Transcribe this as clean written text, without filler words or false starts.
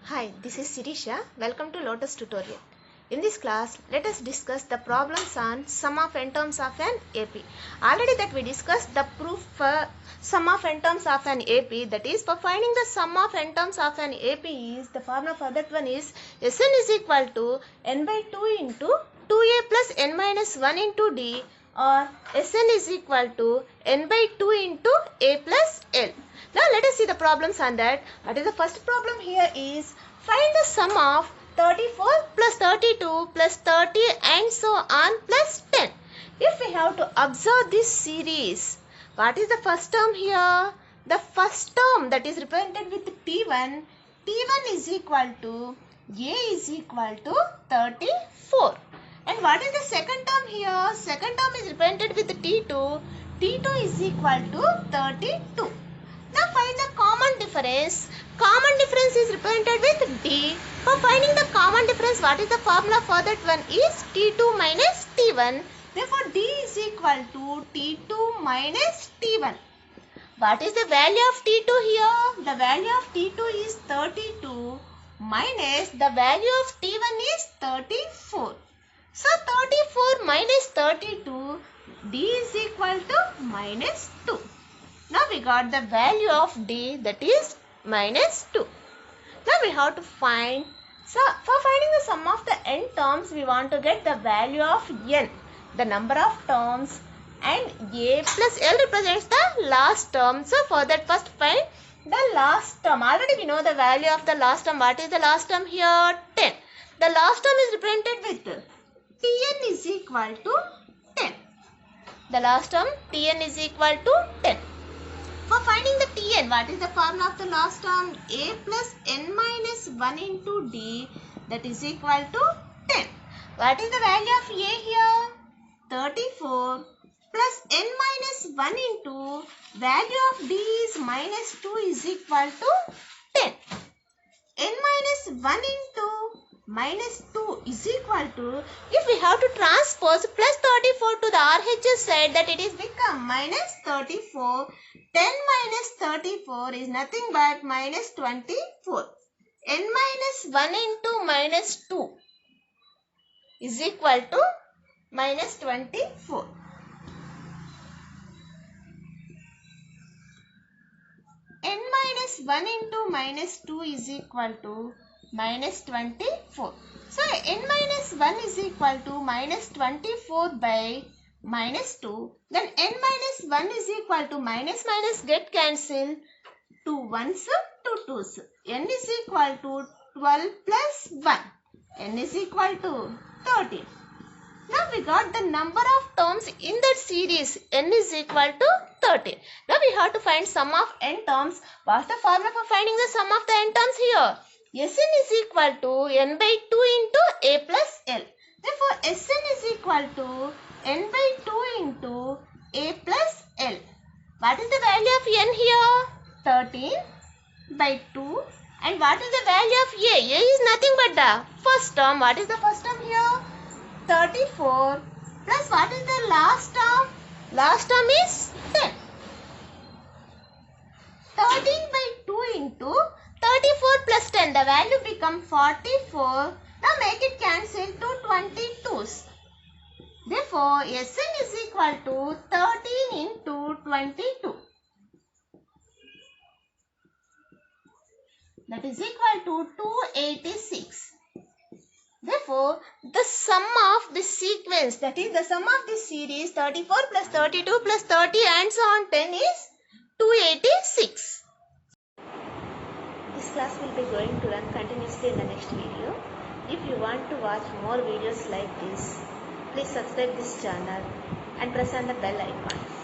Hi, this is Sirisha. Welcome to Lotus tutorial. In this class, let us discuss the problems on sum of n terms of an AP. Already that we discussed the proof for sum of n terms of an AP. That is, for finding the sum of n terms of an AP is, the formula for that one is Sn is equal to n by 2 into 2a plus n minus 1 into d, or Sn is equal to n by 2 into a plus l. Now let us see the problems on that. What is the first problem here is find the sum of 34 plus 32 plus 30 and so on plus 10. If we have to observe this series, what is the first term here? The first term that is represented with T1. T1 is equal to A is equal to 34. And what is the second term here? Second term is represented with T2. T2 is equal to 32. Now find the common difference. Common difference is represented with D. For finding the common difference, what is the formula for that one is T2 minus T1. Therefore, D is equal to T2 minus T1. What is the value of T2 here? The value of T2 is 32 minus the value of T1 is 34. So, 34 minus 32, D is equal to minus 2. Now we got the value of D, that is minus 2. Now we have to find, so for finding the sum of the n terms, we want to get the value of n, the number of terms, and A plus L represents the last term. So for that, first find the last term. Already we know the value of the last term. What is the last term here? 10. The last term is represented with Tn is equal to 10. The last term Tn is equal to 10. For finding the Tn, what is the formula of the last term? A plus n minus 1 into d, that is equal to 10. What is the value of A here? 34 plus n minus 1 into value of d is minus 2 is equal to 10. N minus 1 into minus 2 is equal to, if we have to transpose plus 34 to the RHS side, that it is become minus 34. 10 minus 34 is nothing but minus 24. N minus 1 into minus 2 is equal to minus 24. N minus 1 into minus 2 is equal to minus 24. So, n minus 1 is equal to minus 24 by minus 2. Then n minus 1 is equal to minus get cancelled. 2 ones, 2 twos. N is equal to 12 plus 1. N is equal to 13. Now we got the number of terms in that series. N is equal to 13. Now we have to find sum of n terms. What's the formula for finding the sum of the n terms here? Sn is equal to n by 2 into a plus l. Therefore, Sn is equal to n by 2 into a plus l. What is the value of n here? 13 by 2. And what is the value of A? A is nothing but the first term. What is the first term here? 34 plus what is the last term? Last term is 10. 13 by 2 into 34 plus 10. The value become 44. Now make it cancel to 22s. Therefore, Sn is equal to 13 into 22. That is equal to 286. Therefore, the sum of this sequence, that is the sum of this series 34 plus 32 plus 30 and so on 10 is 286. This class will be going to run continuously in the next video. If you want to watch more videos like this, please subscribe this channel and press on the bell icon.